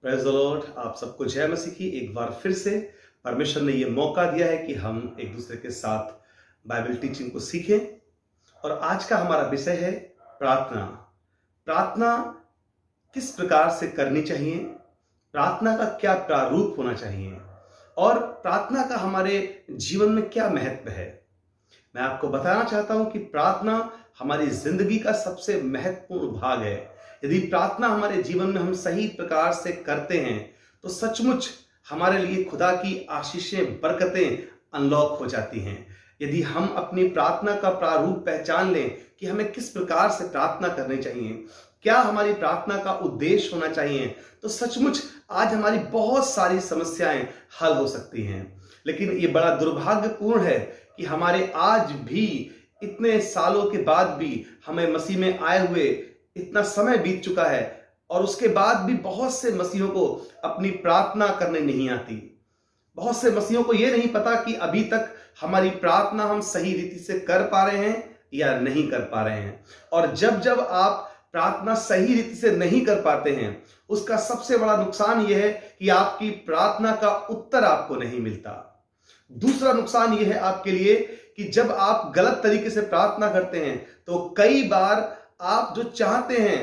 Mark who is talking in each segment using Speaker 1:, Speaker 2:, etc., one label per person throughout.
Speaker 1: Praise the Lord. आप सबको जय मसीह की। एक बार फिर से परमेश्वर ने ये मौका दिया है कि हम एक दूसरे के साथ बाइबल टीचिंग को सीखें। और आज का हमारा विषय है प्रार्थना। प्रार्थना किस प्रकार से करनी चाहिए, प्रार्थना का क्या प्रारूप होना चाहिए और प्रार्थना का हमारे जीवन में क्या महत्व है। मैं आपको बताना चाहता हूं कि प्रार्थना हमारी जिंदगी का सबसे महत्वपूर्ण भाग है। यदि प्रार्थना हमारे जीवन में हम सही प्रकार से करते हैं तो सचमुच हमारे लिए खुदा की आशीषें, बरकतें अनलॉक हो जाती हैं। यदि हम अपनी प्रार्थना का प्रारूप पहचान लें कि हमें किस प्रकार से प्रार्थना करनी चाहिए, क्या हमारी प्रार्थना का उद्देश्य होना चाहिए, तो सचमुच आज हमारी बहुत सारी समस्याएं हल हो सकती हैं। लेकिन ये बड़ा दुर्भाग्यपूर्ण है कि हमारे आज भी इतने सालों के बाद भी, हमें मसीह में आए हुए इतना समय बीत चुका है और उसके बाद भी बहुत से मसीहों को अपनी प्रार्थना करने नहीं आती। बहुत से मसीहों को यह नहीं पता कि अभी तक हमारी प्रार्थना हम सही रीति से कर पा रहे हैं या नहीं कर पा रहे हैं। और जब जब आप प्रार्थना सही रीति से नहीं कर पाते हैं, उसका सबसे बड़ा नुकसान यह है कि आपकी प्रार्थना का उत्तर आपको नहीं मिलता। दूसरा नुकसान यह है आपके लिए कि जब आप गलत तरीके से प्रार्थना करते हैं तो कई बार आप जो चाहते हैं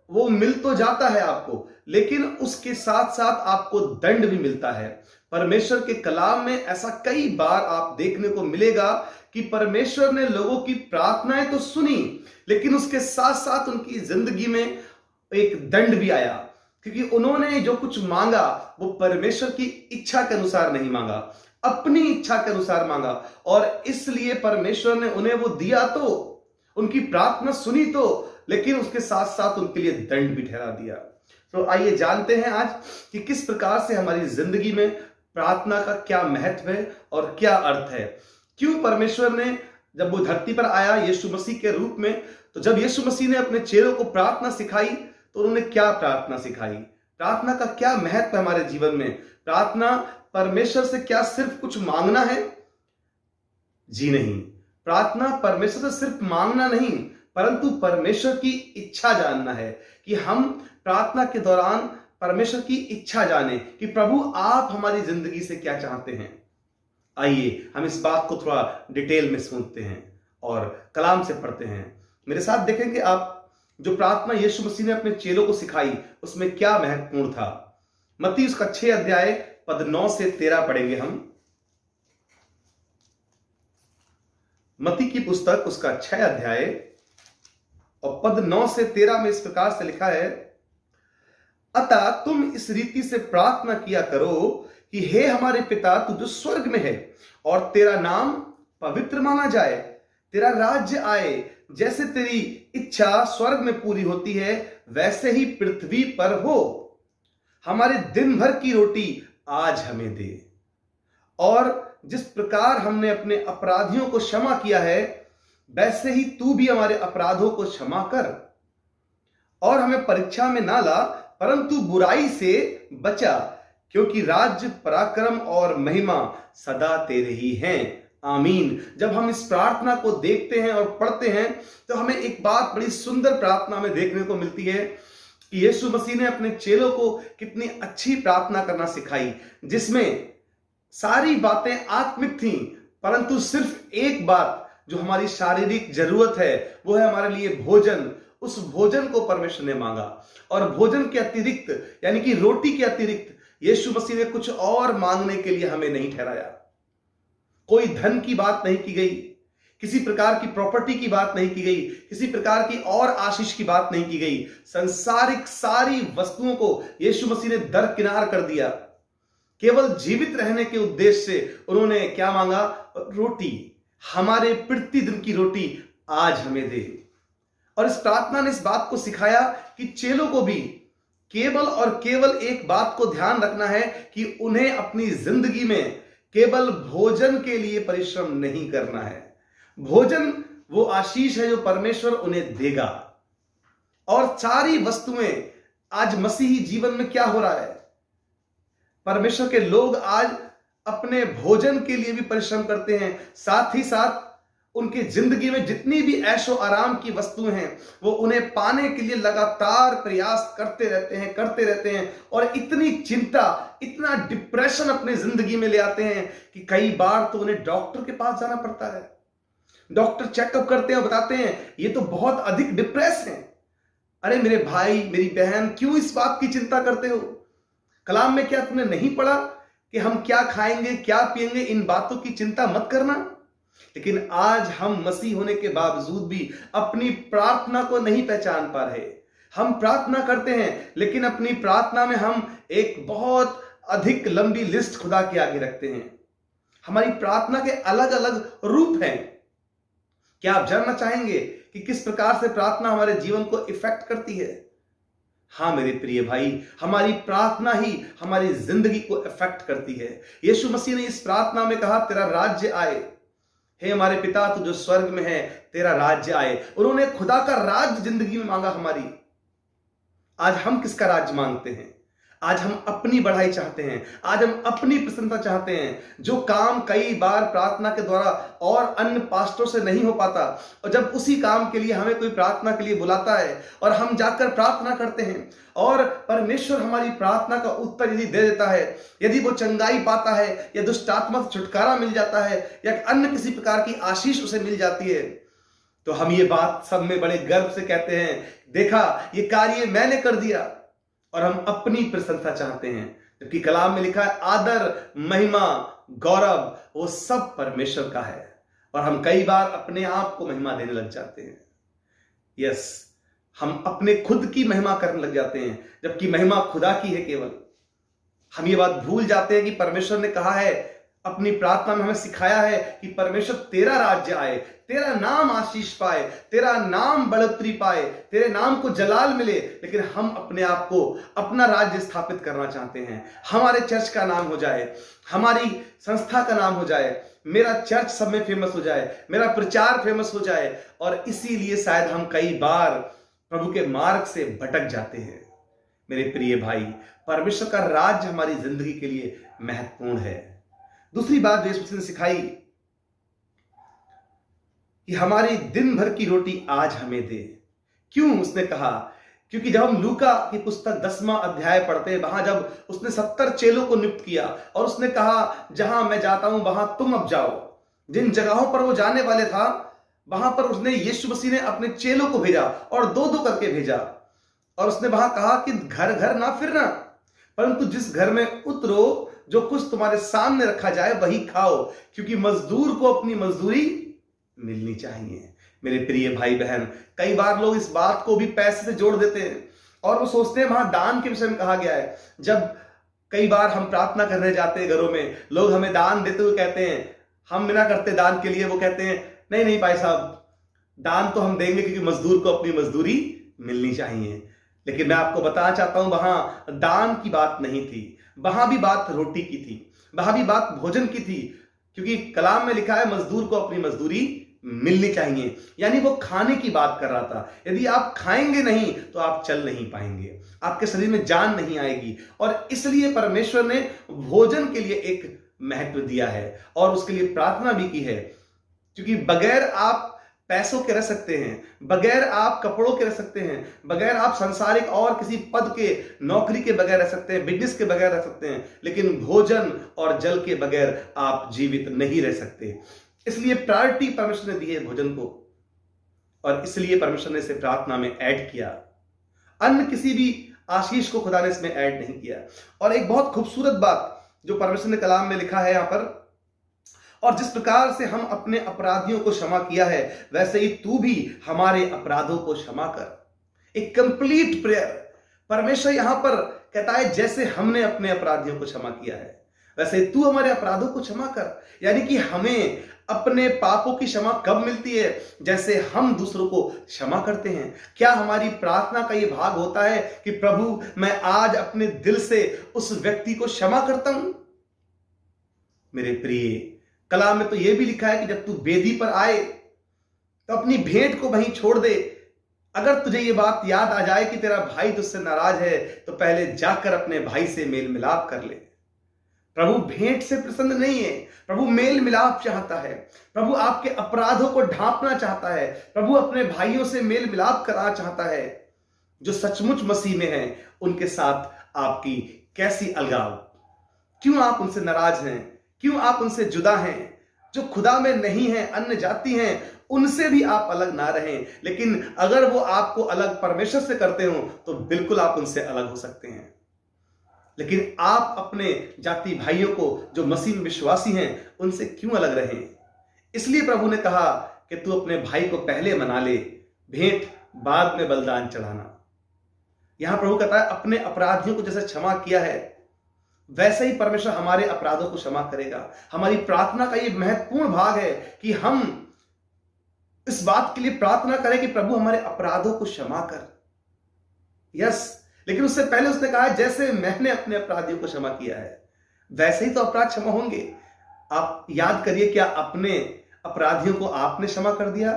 Speaker 1: वो मिल तो जाता है आपको, लेकिन उसके साथ साथ आपको दंड भी मिलता है। परमेश्वर के कलाम में ऐसा कई बार आप देखने को मिलेगा कि परमेश्वर ने लोगों की प्रार्थनाएं तो सुनी, लेकिन उसके साथ साथ उनकी जिंदगी में एक दंड भी आया, क्योंकि उन्होंने जो कुछ मांगा वो परमेश्वर की इच्छा के अनुसार नहीं मांगा, अपनी इच्छा के अनुसार मांगा। और इसलिए परमेश्वर ने उन्हें वो दिया तो, उनकी प्रार्थना सुनी तो, लेकिन उसके साथ साथ उनके लिए दंड भी ठहरा दिया। तो आइए जानते हैं आज कि किस प्रकार से हमारी जिंदगी में प्रार्थना का क्या महत्व है और क्या अर्थ है। क्यों परमेश्वर ने, जब वो धरती पर आया यीशु मसीह के रूप में, तो जब यीशु मसीह ने अपने चेलों को प्रार्थना सिखाई तो उन्होंने क्या प्रार्थना सिखाई, प्रार्थना का क्या महत्व है हमारे जीवन में। प्रार्थना परमेश्वर से क्या सिर्फ कुछ मांगना है? जी नहीं। प्रार्थना परमेश्वर से सिर्फ मांगना नहीं, परंतु परमेश्वर की इच्छा जानना है कि हम प्रार्थना के दौरान परमेश्वर की इच्छा जाने कि प्रभु आप हमारी जिंदगी से क्या चाहते हैं। आइए हम इस बात को थोड़ा डिटेल में सुनते हैं और कलाम से पढ़ते हैं। मेरे साथ देखेंगे आप जो प्रार्थना यीशु मसीह ने अपने चेलों को सिखाई उसमें क्या महत्वपूर्ण था। मत्ती उसका 6 अध्याय पद 9 से 13 पढ़ेंगे हम। मत्ती की पुस्तक उसका 6 अध्याय और पद 9 से 13 में इस प्रकार से लिखा है, अतः तुम इस रीति से प्रार्थना किया करो कि हे हमारे पिता तू जो स्वर्ग में है, और तेरा नाम पवित्र माना जाए, तेरा राज्य आए, जैसे तेरी इच्छा स्वर्ग में पूरी होती है वैसे ही पृथ्वी पर हो। हमारे दिन भर की रोटी आज हमें दे, और जिस प्रकार हमने अपने अपराधियों को क्षमा किया है वैसे ही तू भी हमारे अपराधों को क्षमा कर, और हमें परीक्षा में ना ला परंतु बुराई से बचा, क्योंकि राज्य, पराक्रम और महिमा सदा तेरे ही हैं। आमीन। जब हम इस प्रार्थना को देखते हैं और पढ़ते हैं तो हमें एक बात बड़ी सुंदर प्रार्थना में देखने को मिलती है कि यीशु मसीह ने अपने चेलों को कितनी अच्छी प्रार्थना करना सिखाई, जिसमें सारी बातें आत्मिक थीं, परंतु सिर्फ एक बात जो हमारी शारीरिक जरूरत है वो है हमारे लिए भोजन। उस भोजन को परमेश्वर ने मांगा, और भोजन के अतिरिक्त यानी कि रोटी के अतिरिक्त यीशु मसीह ने कुछ और मांगने के लिए हमें नहीं ठहराया। कोई धन की बात नहीं की गई, किसी प्रकार की प्रॉपर्टी की बात नहीं की गई, किसी प्रकार की और आशीष की बात नहीं की गई। संसारिक सारी वस्तुओं को यीशु मसीह ने दरकिनार कर दिया। केवल जीवित रहने के उद्देश्य से उन्होंने क्या मांगा? रोटी, हमारे प्रतिदिन की रोटी आज हमें दे। और इस प्रार्थना ने इस बात को सिखाया कि चेलों को भी केवल और केवल एक बात को ध्यान रखना है कि उन्हें अपनी जिंदगी में केवल भोजन के लिए परिश्रम नहीं करना है। भोजन वो आशीष है जो परमेश्वर उन्हें देगा। और सारी वस्तुएं, आज मसीही जीवन में क्या हो रहा है, परमेश्वर के लोग आज अपने भोजन के लिए भी परिश्रम करते हैं, साथ ही साथ उनकी जिंदगी में जितनी भी ऐशो आराम की वस्तुएं हैं, वो उन्हें पाने के लिए लगातार प्रयास करते रहते हैं और इतनी चिंता, इतना डिप्रेशन अपने जिंदगी में ले आते हैं कि कई बार तो उन्हें डॉक्टर के पास जाना पड़ता है। डॉक्टर चेकअप करते हैं और बताते हैं ये तो बहुत अधिक डिप्रेस है। अरे मेरे भाई, मेरी बहन, क्यों इस बात की चिंता करते हो? कलाम में क्या तुमने नहीं पढ़ा कि हम क्या खाएंगे, क्या पिएंगे, इन बातों की चिंता मत करना? लेकिन आज हम मसीह होने के बावजूद भी अपनी प्रार्थना को नहीं पहचान पा रहे। हम प्रार्थना करते हैं, लेकिन अपनी प्रार्थना में हम एक बहुत अधिक लंबी लिस्ट खुदा के आगे रखते हैं। हमारी प्रार्थना के अलग अलग रूप हैं। क्या आप जानना चाहेंगे कि किस प्रकार से प्रार्थना हमारे जीवन को इफेक्ट करती है? हाँ मेरे प्रिय भाई, हमारी प्रार्थना ही हमारी जिंदगी को इफेक्ट करती है। यीशु मसीह ने इस प्रार्थना में कहा, तेरा राज्य आए, हे हमारे पिता तू जो स्वर्ग में है, तेरा राज्य आए। उन्होंने खुदा का राज्य जिंदगी में मांगा हमारी। आज हम किसका राज्य मांगते हैं? आज हम अपनी बढ़ाई चाहते हैं, आज हम अपनी प्रसन्नता चाहते हैं। जो काम कई बार प्रार्थना के द्वारा और अन्य पास्टरों से नहीं हो पाता, और जब उसी काम के लिए हमें कोई प्रार्थना के लिए बुलाता है और हम जाकर प्रार्थना करते हैं और परमेश्वर हमारी प्रार्थना का उत्तर यदि दे देता है, यदि वो चंगाई पाता है या दुष्ट आत्मा से छुटकारा मिल जाता है या अन्य किसी प्रकार की आशीष उसे मिल जाती है, तो हम ये बात सब में बड़े गर्व से कहते हैं, देखा ये कार्य मैंने कर दिया। और हम अपनी प्रशंसा चाहते हैं, जबकि कलाम में लिखा है आदर, महिमा, गौरव वो सब परमेश्वर का है। और हम कई बार अपने आप को महिमा देने लग जाते हैं। यस, हम अपने खुद की महिमा करने लग जाते हैं, जबकि महिमा खुदा की है केवल। हम ये बात भूल जाते हैं कि परमेश्वर ने कहा है, अपनी प्रार्थना में हमें सिखाया है कि परमेश्वर तेरा राज्य आए, तेरा नाम आशीष पाए, तेरा नाम बढ़ोतरी पाए, तेरे नाम को जलाल मिले। लेकिन हम अपने आप को अपना राज्य स्थापित करना चाहते हैं। हमारे चर्च का नाम हो जाए, हमारी संस्था का नाम हो जाए, मेरा चर्च सब में फेमस हो जाए, मेरा प्रचार फेमस हो जाए। और इसीलिए शायद हम कई बार प्रभु के मार्ग से भटक जाते हैं। मेरे प्रिय भाई, परमेश्वर का राज्य हमारी जिंदगी के लिए महत्वपूर्ण है। दूसरी बात जो यीशु ने सिखाई कि हमारी दिन भर की रोटी आज हमें दे। क्यों उसने कहा? क्योंकि जब हम लूका की पुस्तक 10वां अध्याय पढ़ते हैं, वहां जब उसने 70 चेलों को नियुक्त किया और उसने कहा जहां मैं जाता हूं वहां तुम अब जाओ। जिन जगहों पर वो जाने वाले था वहां पर उसने, यीशु मसीह ने अपने चेलों को भेजा और दो दो करके भेजा। और उसने वहां कहा कि घर घर ना फिरना, परंतु जिस घर में उतरो, जो कुछ तुम्हारे सामने रखा जाए वही खाओ, क्योंकि मजदूर को अपनी मजदूरी मिलनी चाहिए। मेरे प्रिय भाई बहन, कई बार लोग इस बात को भी पैसे से जोड़ देते हैं और वो सोचते हैं वहां दान के विषय में कहा गया है। जब कई बार हम प्रार्थना करने जाते हैं घरों में, लोग हमें दान देते हुए कहते हैं, हम बिना करते दान के लिए, वो कहते हैं नहीं नहीं भाई साहब, दान तो हम देंगे क्योंकि मजदूर को अपनी मजदूरी मिलनी चाहिए। लेकिन मैं आपको बताना चाहता हूं, वहां दान की बात नहीं थी, वहां भी बात रोटी की थी, वहां भी बात भोजन की थी। क्योंकि कलाम में लिखा है मजदूर को अपनी मजदूरी मिलनी चाहिए, यानी वो खाने की बात कर रहा था। यदि आप खाएंगे नहीं तो आप चल नहीं पाएंगे, आपके शरीर में जान नहीं आएगी। और इसलिए परमेश्वर ने भोजन के लिए एक महत्व दिया है और उसके लिए प्रार्थना भी की है। क्योंकि बगैर आप पैसों के रह सकते हैं, बगैर आप कपड़ों के रह सकते हैं, बगैर आप सांसारिक और किसी पद के, नौकरी के बगैर रह सकते हैं, बिजनेस के बगैर रह सकते हैं, लेकिन भोजन और जल के बगैर आप जीवित नहीं रह सकते। इसलिए प्रायोरिटी परमेश्वर ने दी है भोजन को, और इसलिए परमेश्वर ने इसे प्रार्थना में ऐड किया। अन्य किसी भी आशीष को खुदा ने इसमें ऐड नहीं किया। और एक बहुत खूबसूरत बात जो परमेश्वर ने कलाम में लिखा है यहां पर, और जिस प्रकार से हम अपने अपराधियों को क्षमा किया है, वैसे ही तू भी हमारे अपराधों को क्षमा कर। एक कंप्लीट प्रेयर। परमेश्वर यहां पर कहता है जैसे हमने अपने अपराधियों को क्षमा किया है, वैसे तू हमारे अपराधों को क्षमा कर। यानी कि हमें अपने पापों की क्षमा कब मिलती है? जैसे हम दूसरों को क्षमा करते हैं। क्या हमारी प्रार्थना का यह भाग होता है कि प्रभु मैं आज अपने दिल से उस व्यक्ति को क्षमा करता हूं? मेरे प्रिय, कलाम में तो यह भी लिखा है कि जब तू वेदी पर आए तो अपनी भेंट को वहीं छोड़ दे। अगर तुझे यह बात याद आ जाए कि तेरा भाई तुझसे नाराज है, तो पहले जाकर अपने भाई से मेल मिलाप कर ले। प्रभु भेंट से प्रसन्न नहीं है, प्रभु मेल मिलाप चाहता है। प्रभु आपके अपराधों को ढांपना चाहता है। प्रभु अपने भाइयों से मेल मिलाप करना चाहता है। जो सचमुच मसीह में हैं उनके साथ आपकी कैसी अलगाव? क्यों आप उनसे नाराज हैं? क्यों आप उनसे जुदा हैं? जो खुदा में नहीं है, अन्य जाति हैं, उनसे भी आप अलग ना रहें। लेकिन अगर वो आपको अलग परमेश्वर से करते हो तो बिल्कुल आप उनसे अलग हो सकते हैं। लेकिन आप अपने जाति भाइयों को जो मसीह में विश्वासी हैं उनसे क्यों अलग रहें? इसलिए प्रभु ने कहा कि तू अपने भाई को पहले मना ले, भेंट बाद में बलिदान चढ़ाना। यहां प्रभु कहता है अपने अपराधियों को जैसे क्षमा किया है वैसे ही परमेश्वर हमारे अपराधों को क्षमा करेगा। हमारी प्रार्थना का ये महत्वपूर्ण भाग है कि हम इस बात के लिए प्रार्थना करें कि प्रभु हमारे अपराधों को क्षमा कर। यस, लेकिन उससे पहले उसने कहा जैसे मैंने अपने अपराधियों को क्षमा किया है वैसे ही तो अपराध क्षमा होंगे। आप याद करिए, क्या अपने अपराधियों को आपने क्षमा कर दिया?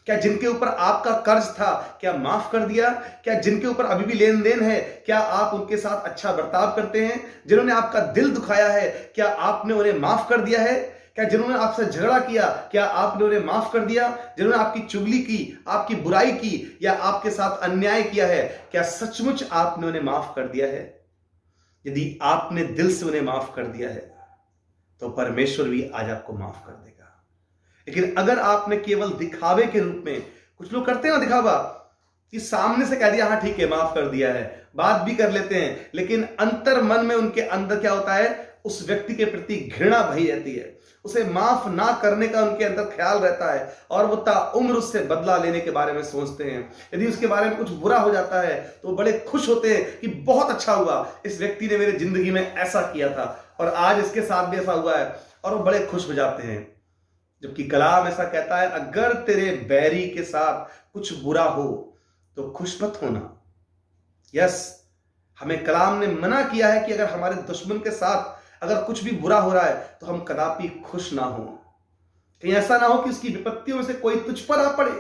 Speaker 1: क्या जिनके ऊपर आपका कर्ज था क्या माफ कर दिया? क्या जिनके ऊपर अभी भी लेन देन है क्या आप उनके साथ अच्छा बर्ताव करते हैं? जिन्होंने आपका दिल दुखाया है क्या आपने उन्हें माफ कर दिया है? क्या जिन्होंने आपसे झगड़ा किया क्या आपने उन्हें माफ कर दिया? जिन्होंने आपकी चुगली की, आपकी बुराई की या आपके साथ अन्याय किया है क्या सचमुच आपने उन्हें माफ कर दिया है? यदि आपने दिल से उन्हें माफ कर दिया है तो परमेश्वर भी आज आपको माफ कर देगा। लेकिन अगर आपने केवल दिखावे के रूप में, कुछ लोग करते हैं ना दिखावा, कि सामने से कह दिया हाँ ठीक है माफ कर दिया है, बात भी कर लेते हैं, लेकिन अंतर मन में उनके अंदर क्या होता है? उस व्यक्ति के प्रति घृणा भई रहती है, उसे माफ ना करने का उनके अंदर ख्याल रहता है और वो ताउम्र उससे बदला लेने के बारे में सोचते हैं। यदि उसके बारे में कुछ बुरा हो जाता है तो बड़े खुश होते हैं कि बहुत अच्छा हुआ, इस व्यक्ति ने मेरे जिंदगी में ऐसा किया था और आज इसके साथ भी ऐसा हुआ है, और वो बड़े खुश हो जाते हैं। जबकि कलाम ऐसा कहता है अगर तेरे बैरी के साथ कुछ बुरा हो तो खुश मत होना। यस, हमें कलाम ने मना किया है कि अगर हमारे दुश्मन के साथ अगर कुछ भी बुरा हो रहा है तो हम कदापि खुश ना हो। कहीं ऐसा ना हो कि उसकी विपत्तियों में से कोई तुझ पर आ पड़े।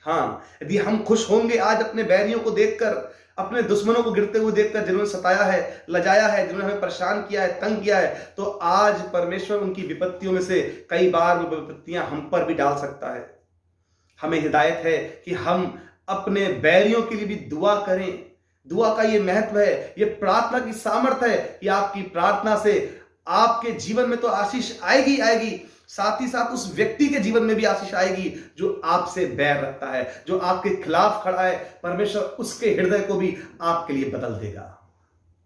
Speaker 1: हाँ, यदि हम खुश होंगे आज अपने बैरियों को देखकर, अपने दुश्मनों को गिरते हुए देखकर, जिन्होंने सताया है, लजाया है, जिन्होंने हमें परेशान किया है, तंग किया है, तो आज परमेश्वर उनकी विपत्तियों में से कई बार वो विपत्तियां हम पर भी डाल सकता है। हमें हिदायत है कि हम अपने बैरियों के लिए भी दुआ करें। दुआ का ये महत्व है, ये प्रार्थना की सामर्थ्य है कि आपकी प्रार्थना से आपके जीवन में तो आशीष आएगी आएगी, साथ ही साथ उस व्यक्ति के जीवन में भी आशीष आएगी जो आपसे बैर रखता है, जो आपके खिलाफ खड़ा है। परमेश्वर उसके हृदय को भी आपके लिए बदल देगा।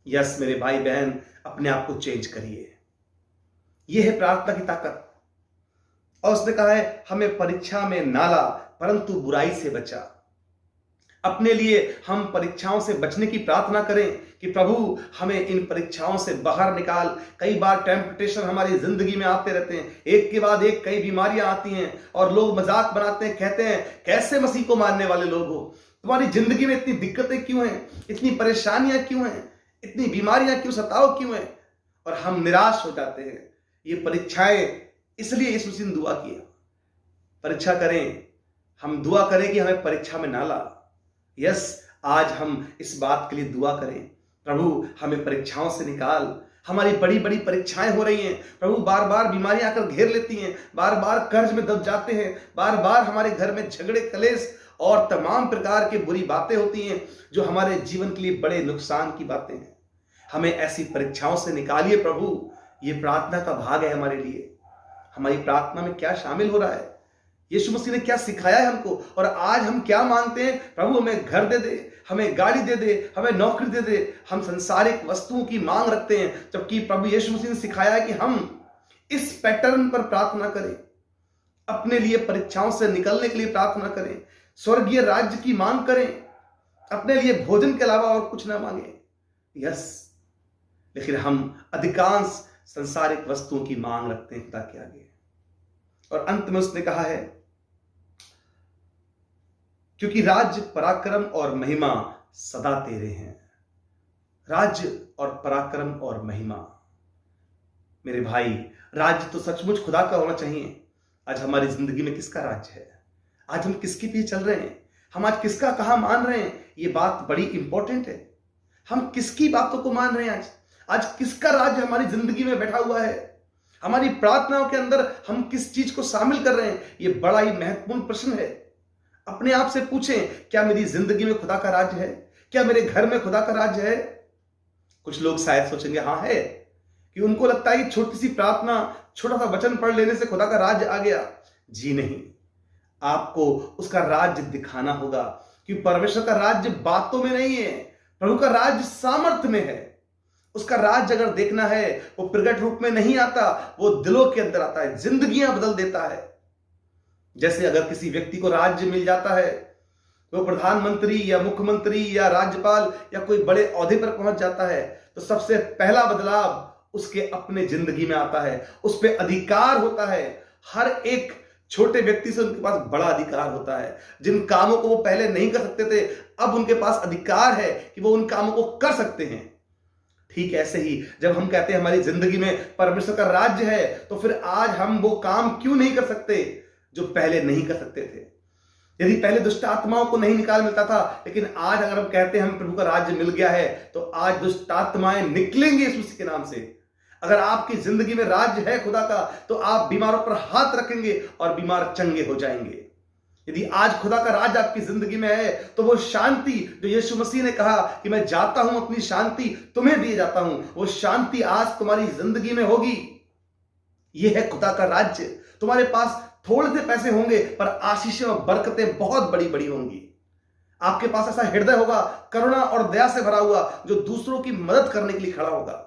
Speaker 1: यस मेरे भाई बहन, अपने आप को चेंज करिए। यह है प्रार्थना की ताकत। और उसने कहा है हमें परीक्षा में ना ला परंतु बुराई से बचा। अपने लिए हम परीक्षाओं से बचने की प्रार्थना करें कि प्रभु हमें इन परीक्षाओं से बाहर निकाल। कई बार टेम्पटेशन हमारी जिंदगी में आते रहते हैं, एक के बाद एक कई बीमारियां आती हैं और लोग मजाक बनाते हैं, कहते हैं कैसे मसीह को मानने वाले लोग हो, तुम्हारी जिंदगी में इतनी दिक्कतें क्यों हैं, इतनी परेशानियां क्यों हैं, इतनी बीमारियां क्यों सताव क्यों हैं, और हम निराश हो जाते हैं। ये परीक्षाएं इसलिए यीशु मसीह ने दुआ किया, परीक्षा करें, हम दुआ करें कि हमें परीक्षा में ना ला। यस, आज हम इस बात के लिए दुआ करें, प्रभु हमें परीक्षाओं से निकाल। हमारी बड़ी बड़ी परीक्षाएं हो रही हैं प्रभु, बार बार बीमारियां आकर घेर लेती हैं, बार बार कर्ज में दब जाते हैं, बार बार हमारे घर में झगड़े कलेश और तमाम प्रकार की बुरी बातें होती हैं जो हमारे जीवन के लिए बड़े नुकसान की बातें हैं। हमें ऐसी परीक्षाओं से निकालिए प्रभु। ये प्रार्थना का भाग है हमारे लिए। हमारी प्रार्थना में क्या शामिल हो रहा है, यीशु मसीह ने क्या सिखाया है हमको, और आज हम क्या मांगते हैं? प्रभु हमें घर दे दे, हमें गाड़ी दे दे, हमें नौकरी दे दे। हम संसारिक वस्तुओं की मांग रखते हैं, जबकि प्रभु यीशु मसीह ने सिखाया है कि हम इस पैटर्न पर प्रार्थना करें, अपने लिए परीक्षाओं से निकलने के लिए प्रार्थना करें, स्वर्गीय राज्य की मांग करें, अपने लिए भोजन के अलावा और कुछ ना मांगे। यस, लेकिन हम अधिकांश संसारिक वस्तुओं की मांग रखते हैं खुदा के आगे। और अंत में उसने कहा है क्योंकि राज्य पराक्रम और महिमा सदा तेरे हैं। राज्य और पराक्रम और महिमा, मेरे भाई, राज्य तो सचमुच खुदा का होना चाहिए। आज हमारी जिंदगी में किसका राज्य है? आज हम किसके पीछे चल रहे हैं? हम आज किसका कहां मान रहे हैं? ये बात बड़ी इंपॉर्टेंट है। हम किसकी बातों को मान रहे हैं? आज किसका राज्य हमारी जिंदगी में बैठा हुआ है? हमारी प्रार्थनाओं के अंदर हम किस चीज को शामिल कर रहे हैं? यह बड़ा ही महत्वपूर्ण प्रश्न है। अपने आप से पूछें, क्या मेरी जिंदगी में खुदा का राज्य है? क्या मेरे घर में खुदा का राज्य है? कुछ लोग शायद सोचेंगे हाँ है, कि उनको लगता है कि छोटी सी प्रार्थना, छोटा सा वचन पढ़ लेने से खुदा का राज्य आ गया। जी नहीं, आपको उसका राज्य दिखाना होगा, क्योंकि परमेश्वर का राज्य बातों में नहीं है, प्रभु का राज्य सामर्थ्य में है। उसका राज्य अगर देखना है, वो प्रकट रूप में नहीं आता, वो दिलों के अंदर आता है, जिंदगियां बदल देता है। जैसे अगर किसी व्यक्ति को राज्य मिल जाता है, वो प्रधानमंत्री या मुख्यमंत्री या राज्यपाल या कोई बड़े ओहदे पर पहुंच जाता है, तो सबसे पहला बदलाव उसके अपने जिंदगी में आता है। उस पर अधिकार होता है। हर एक छोटे व्यक्ति से उनके पास बड़ा अधिकार होता है। जिन कामों को वो पहले नहीं कर सकते थे, अब उनके पास अधिकार है कि वो उन कामों को कर सकते हैं। ठीक ऐसे ही जब हम कहते हैं हमारी जिंदगी में परमेश्वर का राज्य है, तो फिर आज हम वो काम क्यों नहीं कर सकते जो पहले नहीं कर सकते थे? यदि पहले दुष्ट आत्माओं को नहीं निकाल मिलता था, लेकिन आज अगर हम कहते हैं हम प्रभु का राज्य मिल गया है, तो आज दुष्ट आत्माएं निकलेंगे यीशु मसीह के नाम से। अगर आपकी जिंदगी में राज्य है खुदा का, तो आप बीमारों पर हाथ रखेंगे और बीमार चंगे हो जाएंगे। यदि आज खुदा का राज आपकी जिंदगी में है, तो वो शांति जो यीशु मसीह ने कहा कि मैं जाता हूं, अपनी शांति तुम्हें दिए जाता हूं, वो शांति आज तुम्हारी जिंदगी में होगी। ये है खुदा का राज्य। तुम्हारे पास थोड़े से पैसे होंगे, पर आशीषें और बरकतें बहुत बड़ी बड़ी होंगी। आपके पास ऐसा हृदय होगा, करुणा और दया से भरा हुआ, जो दूसरों की मदद करने के लिए खड़ा होगा।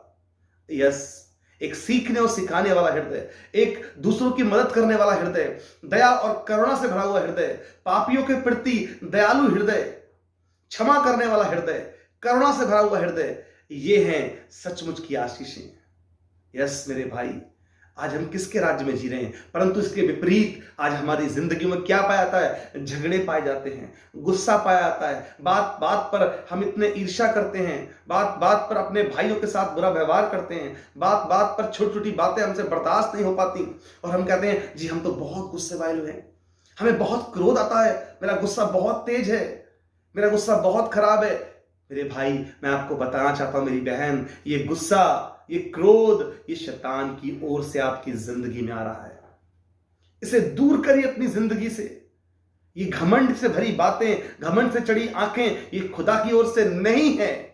Speaker 1: यस, एक सीखने और सिखाने वाला हृदय, एक दूसरों की मदद करने वाला हृदय, दया और करुणा से भरा हुआ हृदय, पापियों के प्रति दयालु हृदय, क्षमा करने वाला हृदय, करुणा से भरा हुआ हृदय, ये हैं सचमुच की आशीषें। यस मेरे भाई, आज हम किसके राज्य में जी रहे हैं? परंतु इसके विपरीत आज हमारी जिंदगी में क्या पाया जाता है? झगड़े पाए जाते हैं, गुस्सा पाया जाता है, बात बात पर हम इतने ईर्ष्या करते हैं, बात बात पर अपने भाइयों के साथ बुरा व्यवहार करते हैं, बात बात पर छोटी छोटी बातें हमसे बर्दाश्त नहीं हो पाती, और हम कहते हैं जी हम तो बहुत गुस्से वाले हैं, हमें बहुत क्रोध आता है, मेरा गुस्सा बहुत तेज है, मेरा गुस्सा बहुत खराब है। मेरे भाई, मैं आपको बताना चाहता हूं, मेरी बहन, ये गुस्सा, ये क्रोध, ये शैतान की ओर से आपकी जिंदगी में आ रहा है। इसे दूर करिए अपनी जिंदगी से। ये घमंड से भरी बातें, घमंड से चढ़ी आंखें, ये खुदा की ओर से नहीं है।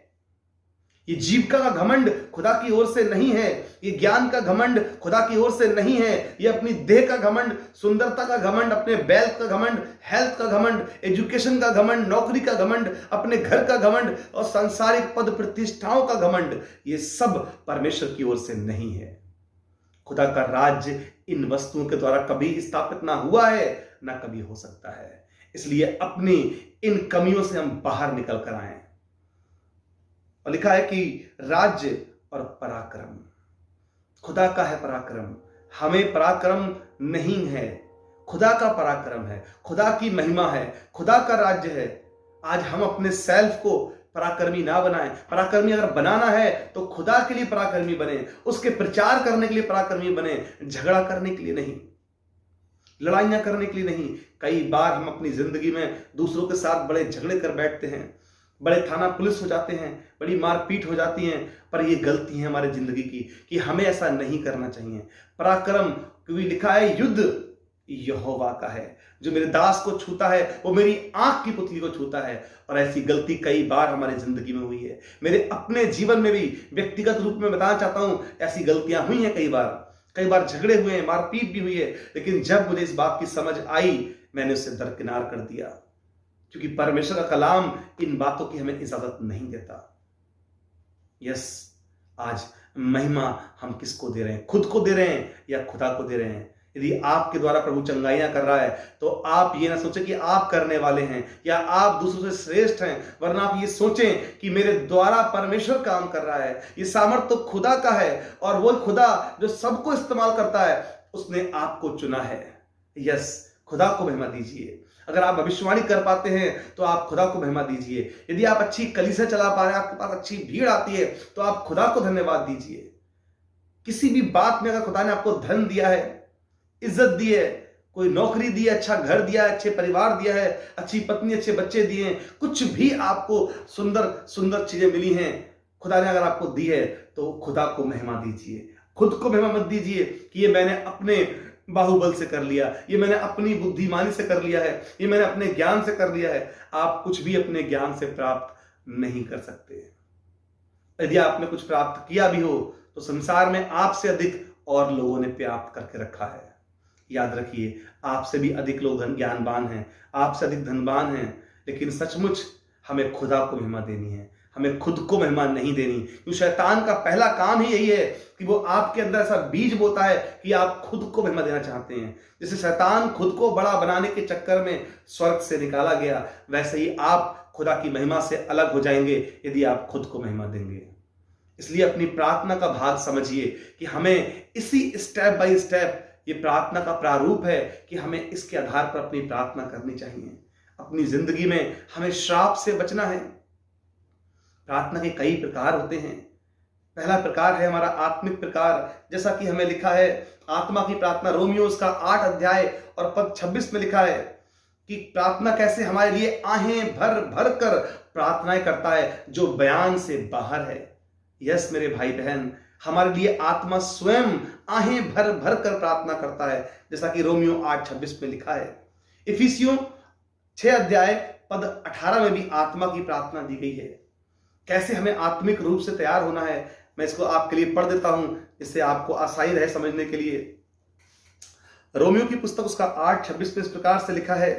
Speaker 1: ये जीविका का घमंड खुदा की ओर से नहीं है। ये ज्ञान का घमंड खुदा की ओर से नहीं है। ये अपनी देह का घमंड, सुंदरता का घमंड, अपने वेल्थ का घमंड, हेल्थ का घमंड, एजुकेशन का घमंड, नौकरी का घमंड, अपने घर का घमंड और सांसारिक पद प्रतिष्ठाओं का घमंड, ये सब परमेश्वर की ओर से नहीं है। खुदा का राज्य इन वस्तुओं के द्वारा कभी स्थापित ना हुआ है, ना कभी हो सकता है। इसलिए अपनी इन कमियों से हम बाहर निकल कर आए। और लिखा है कि राज्य और पराक्रम खुदा का है। पराक्रम हमें पराक्रम नहीं है, खुदा का पराक्रम है, खुदा की महिमा है, खुदा का राज्य है। आज हम अपने सेल्फ को पराक्रमी ना बनाएं। पराक्रमी अगर बनाना है तो खुदा के लिए पराक्रमी बने, उसके प्रचार करने के लिए पराक्रमी बने, झगड़ा करने के लिए नहीं, लड़ाइयां करने के लिए नहीं। कई बार हम अपनी जिंदगी में दूसरों के साथ बड़े झगड़े कर बैठते हैं, बड़े थाना पुलिस हो जाते हैं, बड़ी मारपीट हो जाती है, पर ये गलती है हमारे जिंदगी की कि हमें ऐसा नहीं करना चाहिए। पराक्रम, क्योंकि लिखा है युद्ध यहोवा का है, जो मेरे दास को छूता है वो मेरी आंख की पुतली को छूता है। और ऐसी गलती कई बार हमारी जिंदगी में हुई है। मेरे अपने जीवन में भी व्यक्तिगत रूप में बताना चाहता हूं, ऐसी गलतियां हुई हैं। कई बार झगड़े हुए हैं, मारपीट भी हुई है, लेकिन जब मुझे इस बात की समझ आई, मैंने उससे दरकिनार कर दिया, क्योंकि परमेश्वर का कलाम इन बातों की हमें इजाजत नहीं देता। यस, आज महिमा हम किसको दे रहे हैं? खुद को दे रहे हैं या खुदा को दे रहे हैं? यदि आपके द्वारा प्रभु चंगाइयां कर रहा है, तो आप ये ना सोचें कि आप करने वाले हैं या आप दूसरों से श्रेष्ठ हैं, वरना आप ये सोचें कि मेरे द्वारा परमेश्वर काम कर रहा है। ये सामर्थ तो खुदा का है, और वो खुदा जो सबको इस्तेमाल करता है, उसने आपको चुना है। यस, खुदा को महिमा दीजिए। अगर आप भविष्यवाणी कर पाते हैं तो आप खुदा को महिमा दीजिए। यदि आप अच्छी कलीसिया चला पा रहे हैं, आपके पास अच्छी भीड़ आती है, तो आप खुदा को धन्यवाद दीजिए। किसी भी बात में अगर खुदा ने आपको धन दिया है, इज्जत दी है, कोई नौकरी दी है, अच्छा घर दिया है, अच्छे परिवार दिया है, अच्छी पत्नी, अच्छे बच्चे दिए हैं, कुछ भी आपको सुंदर सुंदर चीजें मिली हैं, खुदा ने अगर आपको दी है तो खुदा को महिमा दीजिए, खुद को महिमा मत दीजिए कि ये मैंने अपने बाहुबल से कर लिया, ये मैंने अपनी बुद्धिमानी से कर लिया है, ये मैंने अपने ज्ञान से कर लिया है। आप कुछ भी अपने ज्ञान से प्राप्त नहीं कर सकते। यदि आपने कुछ प्राप्त किया भी हो तो संसार में आपसे अधिक और लोगों ने प्राप्त करके रखा है। याद रखिए, आपसे भी अधिक लोग ज्ञानवान हैं, आपसे अधिक धनवान हैं, लेकिन सचमुच हमें खुदा को महिमा देनी है, हमें खुद को महिमा नहीं देनी। क्योंकि शैतान का पहला काम ही यही है कि वो आपके अंदर ऐसा बीज बोता है कि आप खुद को महिमा देना चाहते हैं। जैसे शैतान खुद को बड़ा बनाने के चक्कर में स्वर्ग से निकाला गया, वैसे ही आप खुदा की महिमा से अलग हो जाएंगे यदि आप खुद को महिमा देंगे। इसलिए अपनी प्रार्थना का भाग समझिए कि हमें इसी स्टेप बाय स्टेप, ये प्रार्थना का प्रारूप है कि हमें इसके आधार पर अपनी प्रार्थना करनी चाहिए। अपनी जिंदगी में हमें श्राप से बचना है। प्रार्थना के कई प्रकार होते हैं। पहला प्रकार है हमारा आत्मिक प्रकार, जैसा कि हमें लिखा है आत्मा की प्रार्थना, रोमियो उसका 8 अध्याय और पद 26 में लिखा है कि प्रार्थना कैसे हमारे लिए आहें भर भर कर प्रार्थनाएं करता है जो बयान से बाहर है। यस मेरे भाई बहन, हमारे लिए आत्मा स्वयं आहें भर भर कर प्रार्थना करता है, जैसा कि रोमियो 8:26 में लिखा है। इफिसियों 6 अध्याय पद 18 में भी आत्मा की प्रार्थना दी गई है। कैसे हमें आत्मिक रूप से तैयार होना है, मैं इसको आपके लिए पढ़ देता हूं, इससे आपको आसानी रहे समझने के लिए। रोमियो की पुस्तक उसका 8:26 में इस प्रकार से लिखा है,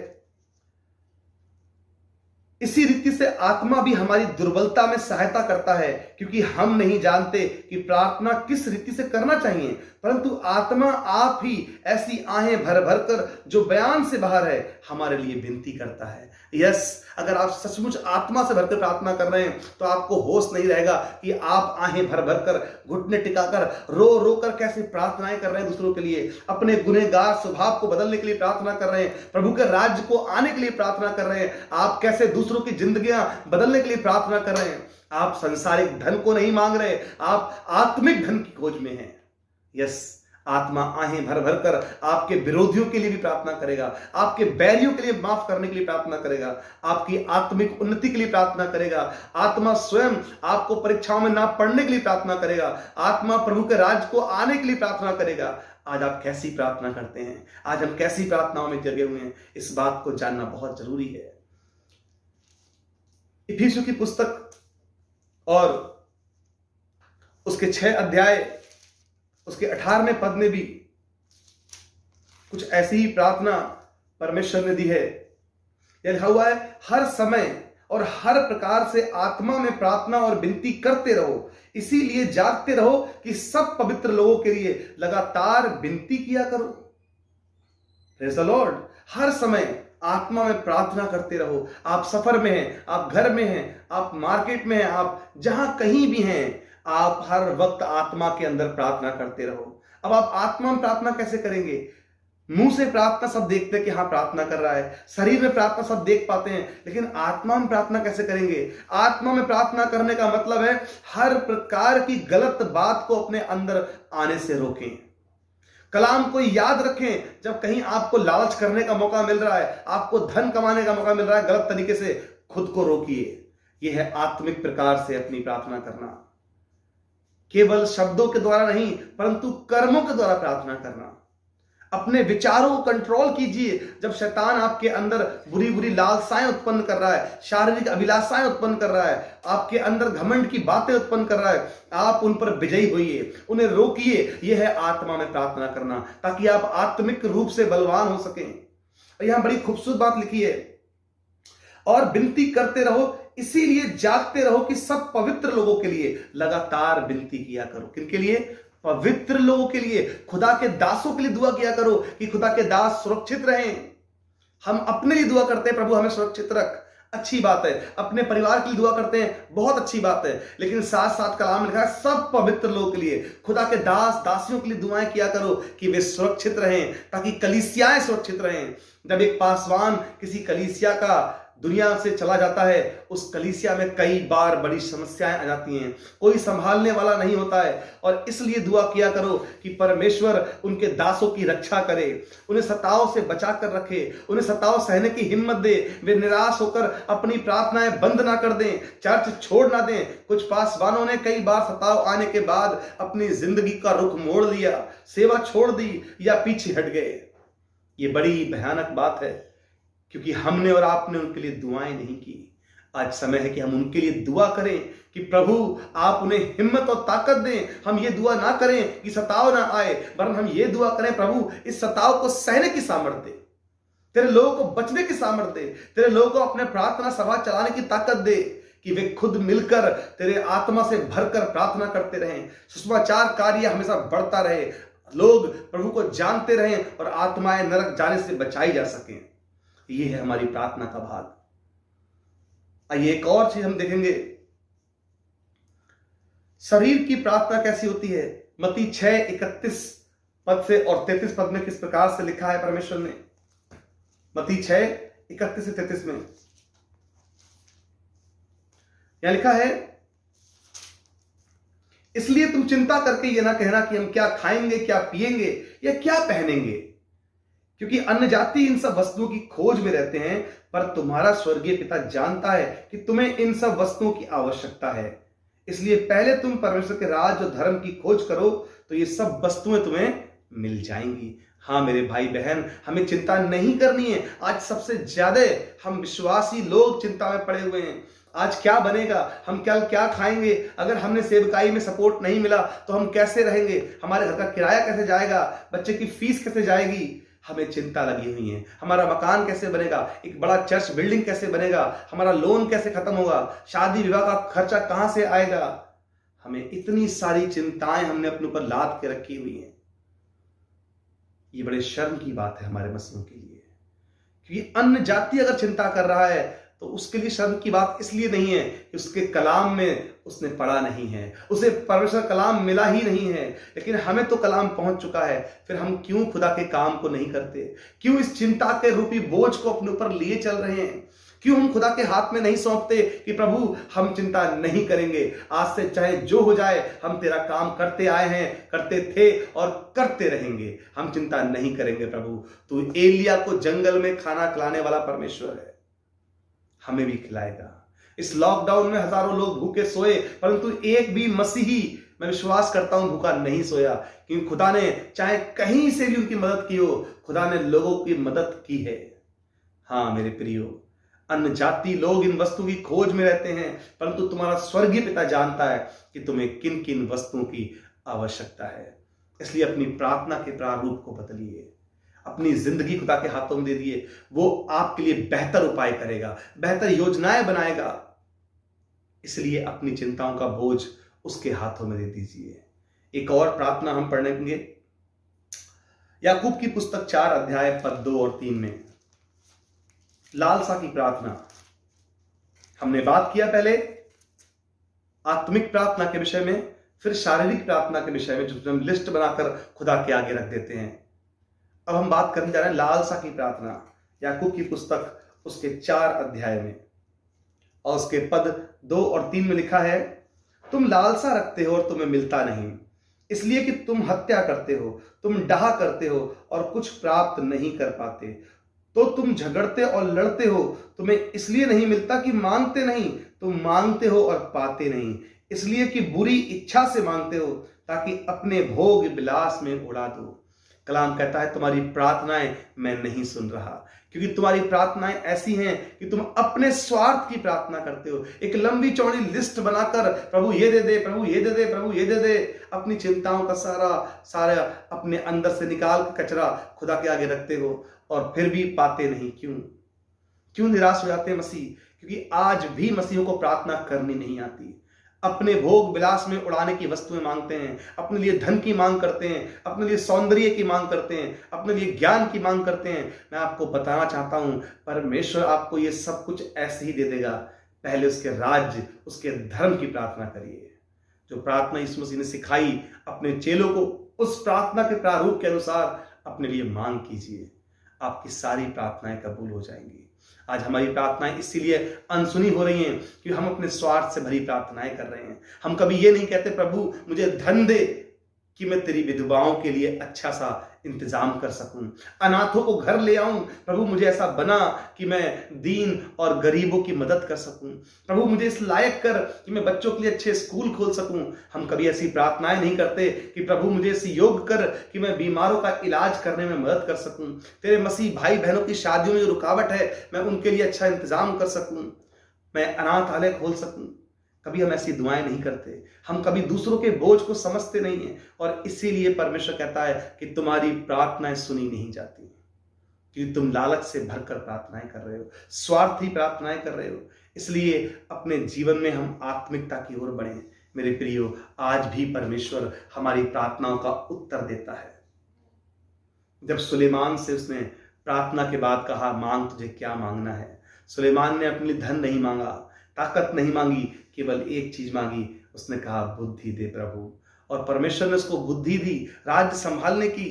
Speaker 1: इसी रीति से आत्मा भी हमारी दुर्बलता में सहायता करता है, क्योंकि हम नहीं जानते कि प्रार्थना किस रीति से करना चाहिए, परंतु आत्मा आप ही ऐसी आहें भर भर कर जो बयान से बाहर है हमारे लिए विनती करता है। यस, अगर आप सचमुच आत्मा से भरकर प्रार्थना कर रहे हैं तो आपको होश नहीं रहेगा कि आप आहें भर भर कर, घुटने टिकाकर, रो रो कर कैसे प्रार्थनाएं कर रहे हैं दूसरों के लिए, अपने गुनहगार स्वभाव को बदलने के लिए प्रार्थना कर रहे हैं, प्रभु के राज्य को आने के लिए प्रार्थना कर रहे हैं, आप कैसे दूसरों की जिंदगियां बदलने के लिए प्रार्थना कर रहे हैं। आप सांसारिक धन को नहीं मांग रहे, आप आत्मिक धन की खोज में हैं। यस, आत्मा आहें भर भर कर आपके विरोधियों के लिए भी प्रार्थना करेगा, आपके बैरियों के लिए माफ करने के लिए प्रार्थना करेगा, आपकी आत्मिक उन्नति के लिए प्रार्थना करेगा। आत्मा स्वयं आपको परीक्षाओं में ना पढ़ने के लिए प्रार्थना करेगा, आत्मा प्रभु के राज्य को आने के लिए प्रार्थना करेगा। आज आप कैसी प्रार्थना करते हैं, आज हम कैसी प्रार्थनाओं में जगे हुए हैं, इस बात को जानना बहुत जरूरी है। इफिसियों की पुस्तक और उसके 6 अध्याय उसके 18वें पद में भी कुछ ऐसी ही प्रार्थना परमेश्वर ने दी है। यह लिखा हुआ है, हर समय और हर प्रकार से आत्मा में प्रार्थना और विनती करते रहो, इसीलिए जागते रहो कि सब पवित्र लोगों के लिए लगातार विनती किया करो। Praise the Lord. हर समय आत्मा में प्रार्थना करते रहो। आप सफर में हैं, आप घर में हैं, आप मार्केट में हैं, आप जहां कहीं भी हैं, आप हर वक्त आत्मा के अंदर प्रार्थना करते रहो। अब आप आत्मा में प्रार्थना कैसे करेंगे? मुंह से प्रार्थना सब देखते हैं कि हाँ प्रार्थना कर रहा है, शरीर में प्रार्थना सब देख पाते हैं, लेकिन आत्मा में प्रार्थना कैसे करेंगे? आत्मा में प्रार्थना करने का मतलब है हर प्रकार की गलत बात को अपने अंदर आने से रोकें। कलाम को याद रखें, जब कहीं आपको लालच करने का मौका मिल रहा है, आपको धन कमाने का मौका मिल रहा है गलत तरीके से, खुद को रोकिए। यह है आत्मिक प्रकार से अपनी प्रार्थना करना। केवल शब्दों के द्वारा नहीं, परंतु कर्मों के द्वारा प्रार्थना करना। अपने विचारों को कंट्रोल कीजिए। जब शैतान आपके अंदर बुरी बुरी लालसाएं उत्पन्न कर रहा है, शारीरिक अभिलाषाएं उत्पन्न कर रहा है, आपके अंदर घमंड की बातें उत्पन्न कर रहा है, आप उन पर विजयी होइए, उन्हें रोकिए। यह है आत्मा में प्रार्थना करना, ताकि आप आत्मिक रूप से बलवान हो सकें। और यहां बड़ी खूबसूरत बात लिखी है, और विनती करते रहो, इसीलिए जागते रहो कि सब पवित्र लोगों के लिए लगातार विनती किया करो। किनके लिए? पवित्र लोगों के लिए, खुदा के दासों के लिए दुआ किया करो कि खुदा के दास सुरक्षित रहें। हम अपने लिए दुआ करते हैं, प्रभु हमें सुरक्षित रख, अच्छी बात है। अपने परिवार के लिए दुआ करते हैं, बहुत अच्छी बात है, लेकिन साथ साथ कलाम में लिखा है सब पवित्र लोगों के लिए, खुदा के दास दासियों के लिए दुआएं किया करो कि वे सुरक्षित रहें, ताकि कलीसियाएं सुरक्षित रहें। जब एक पासवान किसी कलीसिया का दुनिया से चला जाता है, उस कलीसिया में कई बार बड़ी समस्याएं आ जाती हैं, कोई संभालने वाला नहीं होता है। और इसलिए दुआ किया करो कि परमेश्वर उनके दासों की रक्षा करे, उन्हें सताव से बचा कर रखे, उन्हें सताव सहने की हिम्मत दे, वे निराश होकर अपनी प्रार्थनाएं बंद ना कर दें, चर्च छोड़ ना दें। कुछ पासवानों ने कई बार सताव आने के बाद अपनी जिंदगी का रुख मोड़ लिया, सेवा छोड़ दी या पीछे हट गए। ये बड़ी भयानक बात है, क्योंकि हमने और आपने उनके लिए दुआएं नहीं की। आज समय है कि हम उनके लिए दुआ करें कि प्रभु आप उन्हें हिम्मत और ताकत दें। हम ये दुआ ना करें कि सताव ना आए, वरन हम ये दुआ करें प्रभु इस सताव को सहने की सामर्थ्य दे, तेरे लोगों को बचने की सामर्थ्य दे, तेरे लोगों को अपने प्रार्थना सभा चलाने की ताकत दे कि वे खुद मिलकर तेरे आत्मा से भरकर प्रार्थना करते रहें, सुसमाचार कार्य हमेशा बढ़ता रहे, लोग प्रभु को जानते रहें और आत्माएं नरक जाने से बचाई जा सकें। ये है हमारी प्रार्थना का भाग। आइए एक और चीज हम देखेंगे, शरीर की प्रार्थना कैसी होती है। मत्ती 6:31 पद से और 33 पद में किस प्रकार से लिखा है परमेश्वर ने। मत्ती 6:31 से 33 में यहां लिखा है, इसलिए तुम चिंता करके ये ना कहना कि हम क्या खाएंगे, क्या पिएंगे या क्या पहनेंगे, क्योंकि अन्य जाति इन सब वस्तुओं की खोज में रहते हैं, पर तुम्हारा स्वर्गीय पिता जानता है कि तुम्हें इन सब वस्तुओं की आवश्यकता है। इसलिए पहले तुम परमेश्वर के राज और धर्म की खोज करो, तो ये सब वस्तुएं तुम्हें मिल जाएंगी। हाँ मेरे भाई बहन, हमें चिंता नहीं करनी है। आज सबसे ज्यादा हम विश्वासी लोग चिंता में पड़े हुए हैं। आज क्या बनेगा, हम क्या खाएंगे, अगर हमने सेवकाई में सपोर्ट नहीं मिला तो हम कैसे रहेंगे, हमारे घर का किराया कैसे जाएगा, बच्चे की फीस कैसे जाएगी। हमें चिंता लगी हुई है, हमारा मकान कैसे बनेगा, एक बड़ा चर्च बिल्डिंग कैसे बनेगा, हमारा लोन कैसे खत्म होगा, शादी विवाह का खर्चा कहां से आएगा। हमें इतनी सारी चिंताएं हमने अपने ऊपर लाद के रखी हुई हैं। ये बड़े शर्म की बात है हमारे मसीहों के लिए, क्योंकि अन्य जाति अगर चिंता कर रहा है तो उसके लिए शर्म की बात इसलिए नहीं है कि उसके कलाम में उसने पढ़ा नहीं है, उसे परमेश्वर कलाम मिला ही नहीं है। लेकिन हमें तो कलाम पहुंच चुका है, फिर हम क्यों खुदा के काम को नहीं करते, क्यों इस चिंता के रूपी बोझ को अपने ऊपर लिए चल रहे हैं, क्यों हम खुदा के हाथ में नहीं सौंपते कि प्रभु हम चिंता नहीं करेंगे, आज से चाहे जो हो जाए हम तेरा काम करते आए हैं, करते थे और करते रहेंगे, हम चिंता नहीं करेंगे। प्रभु तू एलिया को जंगल में खाना खिलाने वाला परमेश्वर है, हमें भी खिलाएगा। इस लॉकडाउन में हजारों लोग भूखे सोए, परंतु एक भी मसीही मैं विश्वास करता हूं भूखा नहीं सोया, क्योंकि खुदा ने चाहे कहीं से भी उनकी मदद की हो, खुदा ने लोगों की मदद की है। हाँ मेरे प्रियो, अन्य जाति लोग इन वस्तु की खोज में रहते हैं, परंतु तुम्हारा स्वर्गीय पिता जानता है कि तुम्हें किन किन वस्तुओं की आवश्यकता है। इसलिए अपनी प्रार्थना के प्रारूप को बदलिए, अपनी जिंदगी खुदा के हाथों में दे दिए, वो आपके लिए बेहतर उपाय करेगा, बेहतर योजनाएं बनाएगा। इसलिए अपनी चिंताओं का बोझ उसके हाथों में दे दीजिए। एक और प्रार्थना हम पढ़ेंगे, याकूब की पुस्तक 4 अध्याय पद 2 और 3 में लालसा की प्रार्थना। हमने बात किया पहले आत्मिक प्रार्थना के विषय में, फिर शारीरिक प्रार्थना के विषय में, जो हम लिस्ट बनाकर खुदा के आगे रख देते हैं। अब हम बात करने जा रहे हैं लालसा की प्रार्थना। याकूब की पुस्तक उसके 4 अध्याय में और उसके पद 2 और 3 में लिखा है, तुम लालसा रखते हो और तुम्हें मिलता नहीं, इसलिए कि तुम हत्या करते हो, तुम डाह करते हो और कुछ प्राप्त नहीं कर पाते। तो तुम झगड़ते और लड़ते हो, तुम्हें इसलिए नहीं मिलता कि मांगते नहीं, तुम मांगते हो और पाते नहीं, इसलिए कि बुरी इच्छा से मांगते हो, ताकि अपने भोग विलास में उड़ा दो। कलाम कहता है तुम्हारी प्रार्थनाएं मैं नहीं सुन रहा, क्योंकि तुम्हारी प्रार्थनाएं ऐसी हैं कि तुम अपने स्वार्थ की प्रार्थना करते हो। एक लंबी चौड़ी लिस्ट बनाकर प्रभु ये दे दे, प्रभु ये दे दे, प्रभु ये दे दे, अपनी चिंताओं का सारा अपने अंदर से निकाल कचरा खुदा के आगे रखते हो और फिर भी पाते नहीं। क्यों निराश हो जाते हैं मसीह? क्योंकि आज भी मसीहों को प्रार्थना करनी नहीं आती। अपने भोग विलास में उड़ाने की वस्तुएं मांगते हैं, अपने लिए धन की मांग करते हैं, अपने लिए सौंदर्य की मांग करते हैं, अपने लिए ज्ञान की मांग करते हैं। मैं आपको बताना चाहता हूं, परमेश्वर आपको ये सब कुछ ऐसे ही दे देगा। पहले उसके राज्य, उसके धर्म की प्रार्थना करिए। जो प्रार्थना यीशु मसीह ने सिखाई अपने चेलों को, उस प्रार्थना के प्रारूप के अनुसार अपने लिए मांग कीजिए, आपकी सारी प्रार्थनाएं कबूल हो जाएंगी। आज हमारी प्रार्थनाएं इसीलिए अनसुनी हो रही हैं कि हम अपने स्वार्थ से भरी प्रार्थनाएं कर रहे हैं। हम कभी ये नहीं कहते प्रभु मुझे धन दे कि मैं तेरी विधवाओं के लिए अच्छा सा इंतजाम कर सकूं, अनाथों को घर ले आऊं। प्रभु मुझे ऐसा बना कि मैं दीन और गरीबों की मदद कर सकूं। प्रभु मुझे इस लायक कर कि मैं बच्चों के लिए अच्छे स्कूल खोल सकूं। हम कभी ऐसी प्रार्थनाएं नहीं करते कि प्रभु मुझे इस योग्य कर कि मैं बीमारों का इलाज करने में मदद कर सकूं, तेरे मसीह भाई बहनों की शादियों में जो रुकावट है मैं उनके लिए अच्छा इंतजाम कर सकूं, मैं अनाथालय खोल सकूं। कभी हम ऐसी दुआएं नहीं करते। हम कभी दूसरों के बोझ को समझते नहीं हैं और इसीलिए परमेश्वर कहता है कि तुम्हारी प्रार्थनाएं सुनी नहीं जाती, क्योंकि तुम लालच से भरकर प्रार्थनाएं कर रहे हो, स्वार्थी प्रार्थनाएं कर रहे हो। इसलिए अपने जीवन में हम आत्मिकता की ओर बढ़े। मेरे प्रियो, आज भी परमेश्वर हमारी प्रार्थनाओं का उत्तर देता है। जब सुलेमान से उसने प्रार्थना के बाद कहा मांग तुझे क्या मांगना है, सुलेमान ने अपने लिए धन नहीं मांगा, ताकत नहीं मांगी, केवल एक चीज मांगी, उसने कहा बुद्धि दे प्रभु। और परमेश्वर ने उसको बुद्धि दी राज्य संभालने की,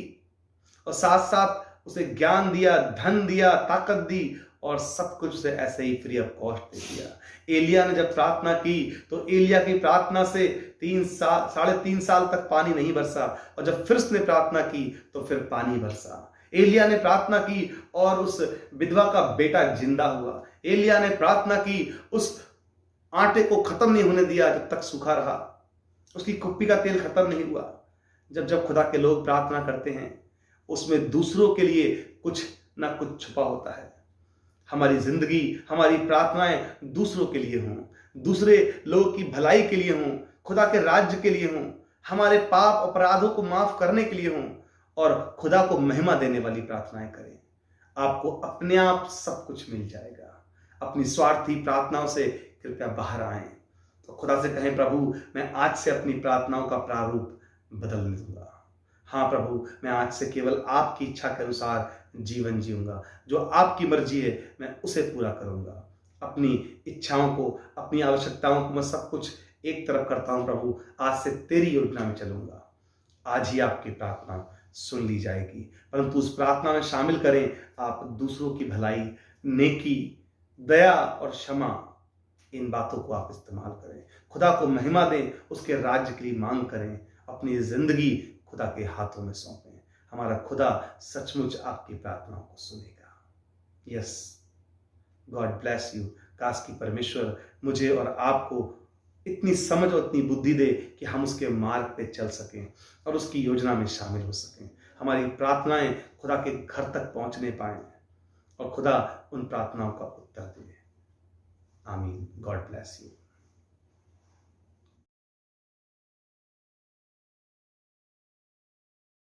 Speaker 1: और साथ साथ उसे ज्ञान दिया, धन दिया, ताकत दी, और सब कुछ उसे ऐसे ही फ्री ऑफ कॉस्ट दे दिया। एलिया ने जब प्रार्थना की तो एलिया की प्रार्थना से 3.5 साल तक पानी नहीं बरसा, और जब फिर उसने प्रार्थना की तो फिर पानी बरसा। एलिया ने प्रार्थना की और उस विधवा का बेटा जिंदा हुआ। एलिया ने प्रार्थना की, उस आटे को खत्म नहीं होने दिया जब तक सूखा रहा, उसकी कुप्पी का तेल खत्म नहीं हुआ। जब खुदा के लोग प्रार्थना करते हैं उसमें दूसरों के लिए कुछ ना कुछ छुपा होता है। हमारी जिंदगी, हमारी प्रार्थनाएं दूसरों के लिए हों, दूसरे लोगों की भलाई के लिए हों, खुदा के राज्य के लिए हों, हमारे पाप अपराधों को माफ करने के लिए हों, और खुदा को महिमा देने वाली प्रार्थनाएं करें। आपको अपने आप सब कुछ मिल जाएगा। अपनी स्वार्थी प्रार्थनाओं से कृपया बाहर आएं, तो खुदा से कहें प्रभु मैं आज से अपनी प्रार्थनाओं का प्रारूप बदलने दूंगा। हाँ प्रभु, मैं आज से केवल आपकी इच्छा के अनुसार जीवन जीऊंगा, जो आपकी मर्जी है मैं उसे पूरा करूंगा। अपनी इच्छाओं को, अपनी आवश्यकताओं को मैं सब कुछ एक तरफ करता हूं प्रभु, आज से तेरी योजना में चलूंगा। आज ही आपकी प्रार्थना सुन ली जाएगी, परंतु उस प्रार्थना में शामिल करें आप दूसरों की भलाई, नेकी, दया और क्षमा, इन बातों को आप इस्तेमाल करें। खुदा को महिमा दें, उसके राज्य के लिए मांग करें, अपनी जिंदगी खुदा के हाथों में सौंपें। हमारा खुदा सचमुच आपकी प्रार्थनाओं को सुनेगा। Yes, God bless you. काश की परमेश्वर मुझे और आपको इतनी समझ और इतनी बुद्धि दे कि हम उसके मार्ग पे चल सकें और उसकी योजना में शामिल हो सकें। हमारी प्रार्थनाएं खुदा के घर तक पहुंचने पाएं और खुदा उन प्रार्थनाओं का उत्तर दे। आमीन। God bless you.